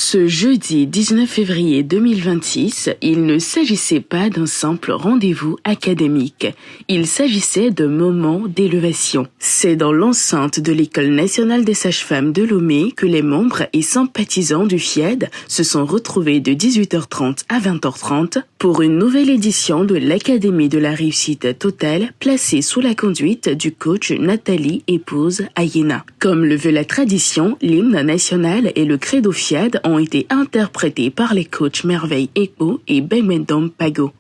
Ce jeudi 19 février 2026, il ne s'agissait pas d'un simple rendez-vous académique. Il s'agissait de moments d'élévation. C'est dans l'enceinte de l'École nationale des sages-femmes de Lomé que les membres et sympathisants du FIED se sont retrouvés de 18h30 à 20h30 pour une nouvelle édition de l'Académie de la réussite totale placée sous la conduite du coach Nathalie épouse Ayena. Comme le veut la tradition, l'hymne national et le credo FIED ont été interprétés par les coachs Merveille Eko et Benmendom Pago.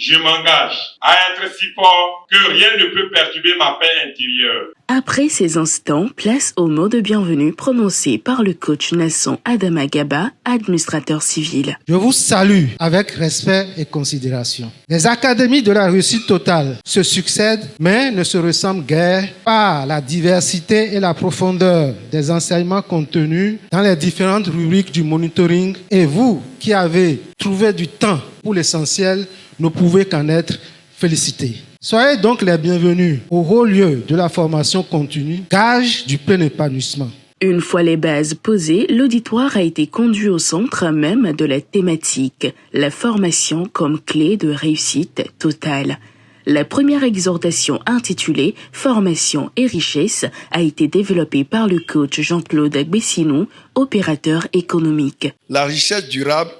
Je m'engage à être si fort que rien ne peut perturber ma paix intérieure. Après ces instants, place au mot de bienvenue prononcé par le coach Nasson Adama Gaba, administrateur civil. Je vous salue avec respect et considération. Les académies de la réussite totale se succèdent, mais ne se ressemblent guère par la diversité et la profondeur des enseignements contenus dans les différentes rubriques du monitoring. Et vous, qui avez trouvé du temps pour l'essentiel, ne pouvez qu'en être félicités. Soyez donc les bienvenus au haut lieu de la formation continue, gage du plein épanouissement. Une fois les bases posées, l'auditoire a été conduit au centre même de la thématique, la formation comme clé de réussite totale. La première exhortation intitulée « Formation et richesse » a été développée par le coach Jean-Claude Bessinou, opérateur économique. La richesse durable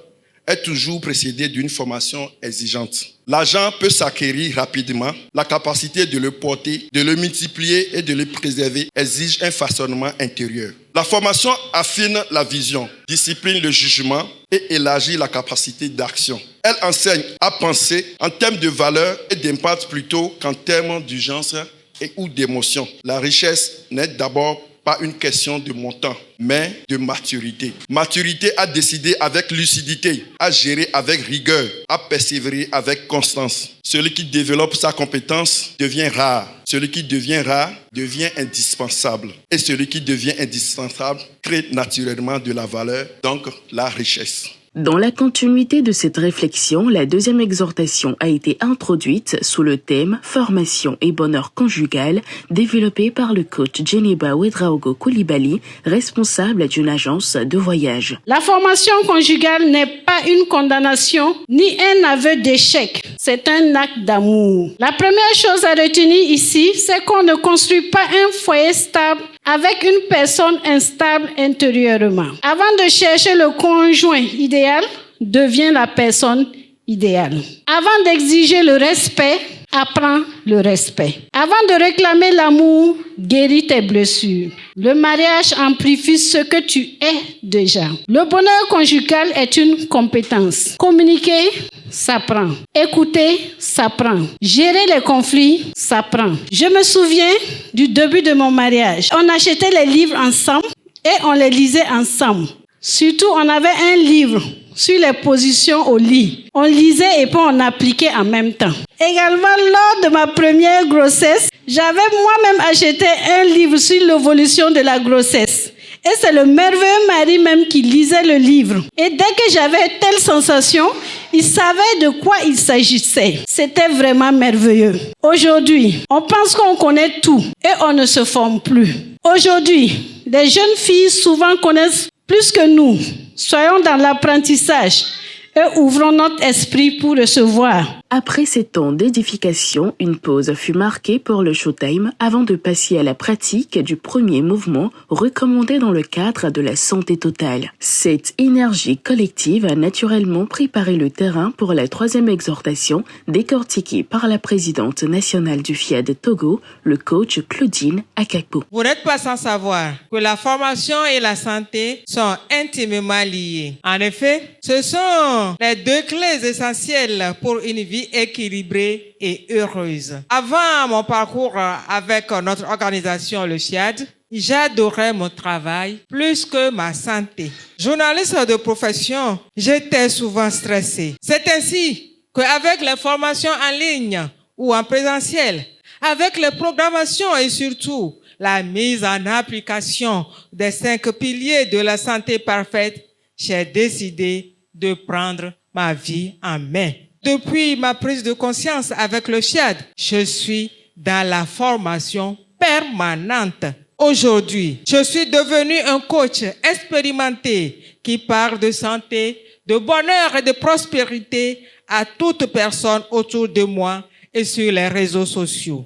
est toujours précédée d'une formation exigeante. L'argent peut s'acquérir rapidement. La capacité de le porter, de le multiplier et de le préserver exige un façonnement intérieur. La formation affine la vision, discipline le jugement et élargit la capacité d'action. Elle enseigne à penser en termes de valeur et d'impact plutôt qu'en termes d'urgence et ou d'émotion. La richesse n'est d'abord pas une question de montant, mais de maturité. Maturité à décider avec lucidité, à gérer avec rigueur, à persévérer avec constance. Celui qui développe sa compétence devient rare. Celui qui devient rare devient indispensable. Et celui qui devient indispensable crée naturellement de la valeur, donc la richesse. Dans la continuité de cette réflexion, la deuxième exhortation a été introduite sous le thème « Formation et bonheur conjugal » développé par le coach Djeneba Ouedraogo Koulibaly, responsable d'une agence de voyage. La formation conjugale n'est pas une condamnation ni un aveu d'échec. C'est un acte d'amour. La première chose à retenir ici, c'est qu'on ne construit pas un foyer stable avec une personne instable intérieurement. Avant de chercher le conjoint idéal, devient la personne idéale. Avant d'exiger le respect, apprends le respect. Avant de réclamer l'amour, guéris tes blessures. Le mariage amplifie ce que tu es déjà. Le bonheur conjugal est une compétence. Communiquer s'apprend. Écouter s'apprend. Gérer les conflits s'apprend. Je me souviens du début de mon mariage. On achetait les livres ensemble et on les lisait ensemble. Surtout, on avait un livre sur les positions au lit. On lisait et puis on appliquait en même temps. Également, lors de ma première grossesse, j'avais moi-même acheté un livre sur l'évolution de la grossesse. Et c'est le merveilleux mari même qui lisait le livre. Et dès que j'avais telle sensation, il savait de quoi il s'agissait. C'était vraiment merveilleux. Aujourd'hui, on pense qu'on connaît tout et on ne se forme plus. Aujourd'hui, les jeunes filles souvent connaissent plus que nous. Soyons dans l'apprentissage et ouvrons notre esprit pour recevoir. Après ces temps d'édification, une pause fut marquée pour le showtime avant de passer à la pratique du premier mouvement recommandé dans le cadre de la santé totale. Cette énergie collective a naturellement préparé le terrain pour la troisième exhortation décortiquée par la présidente nationale du FIED Togo, le coach Claudine Akakpo. Vous n'êtes pas sans savoir que la formation et la santé sont intimement liées. En effet, ce sont les deux clés essentielles pour une vie équilibrée et heureuse. Avant mon parcours avec notre organisation, le FIED, j'adorais mon travail plus que ma santé. Journaliste de profession, j'étais souvent stressée. C'est ainsi qu'avec les formations en ligne ou en présentiel, avec les programmations et surtout la mise en application des 5 piliers de la santé parfaite, j'ai décidé de prendre ma vie en main. Depuis ma prise de conscience avec le FIAD, je suis dans la formation permanente. Aujourd'hui, je suis devenu un coach expérimenté qui parle de santé, de bonheur et de prospérité à toute personne autour de moi et sur les réseaux sociaux.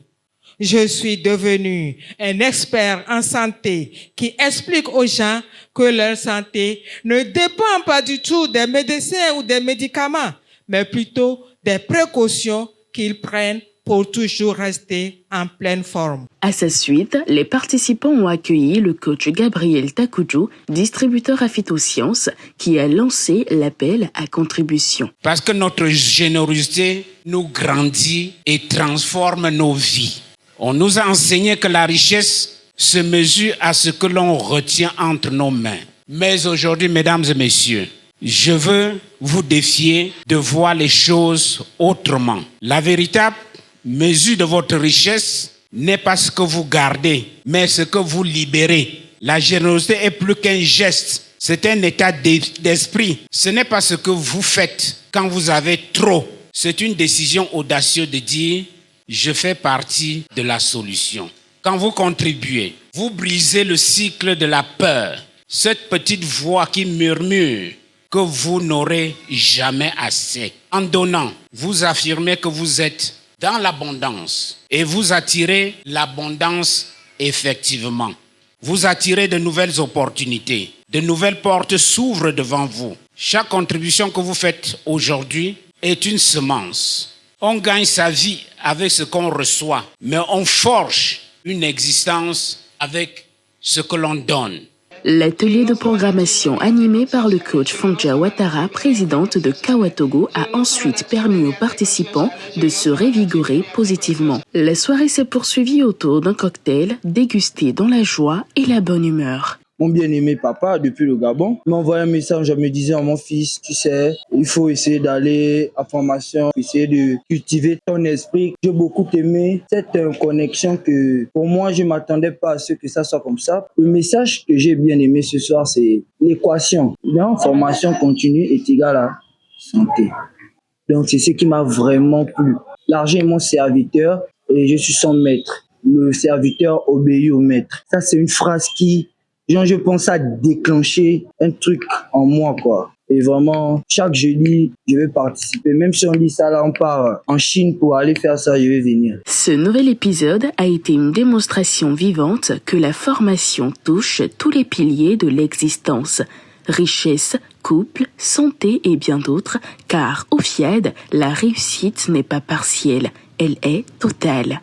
Je suis devenu un expert en santé qui explique aux gens que leur santé ne dépend pas du tout des médecins ou des médicaments, mais plutôt des précautions qu'ils prennent pour toujours rester en pleine forme. À sa suite, les participants ont accueilli le coach Gabriel Takoudjou, distributeur à Phytosciences, qui a lancé l'appel à contribution. Parce que notre générosité nous grandit et transforme nos vies. On nous a enseigné que la richesse se mesure à ce que l'on retient entre nos mains. Mais aujourd'hui, mesdames et messieurs, je veux vous défier de voir les choses autrement. La véritable mesure de votre richesse n'est pas ce que vous gardez, mais ce que vous libérez. La générosité est plus qu'un geste, c'est un état d'esprit. Ce n'est pas ce que vous faites quand vous avez trop. C'est une décision audacieuse de dire « je fais partie de la solution ». Quand vous contribuez, vous brisez le cycle de la peur, cette petite voix qui murmure que vous n'aurez jamais assez. En donnant, vous affirmez que vous êtes dans l'abondance et vous attirez l'abondance effectivement. Vous attirez de nouvelles opportunités, de nouvelles portes s'ouvrent devant vous. Chaque contribution que vous faites aujourd'hui est une semence. On gagne sa vie avec ce qu'on reçoit, mais on forge une existence avec ce que l'on donne. L'atelier de programmation animé par le coach Fonja Ouattara, présidente de Kawatogo, a ensuite permis aux participants de se revigorer positivement. La soirée s'est poursuivie autour d'un cocktail dégusté dans la joie et la bonne humeur. Mon bien-aimé papa, depuis le Gabon, m'a envoyé un message, je me disais, mon fils, tu sais, il faut essayer d'aller à formation, essayer de cultiver ton esprit. J'ai beaucoup aimé cette connexion que, pour moi, je ne m'attendais pas à ce que ça soit comme ça. Le message que j'ai bien aimé ce soir, c'est l'équation. Donc, formation continue est égale à santé. Donc, c'est ce qui m'a vraiment plu. L'argent est mon serviteur et je suis son maître. Le serviteur obéit au maître. Ça, c'est une phrase qui... je pense à déclencher un truc en moi, quoi. Et vraiment, chaque jeudi, je vais participer. Même si on dit ça, là, on part en Chine pour aller faire ça, je vais venir. Ce nouvel épisode a été une démonstration vivante que la formation touche tous les piliers de l'existence. Richesse, couple, santé et bien d'autres, car au FIAD, la réussite n'est pas partielle, elle est totale.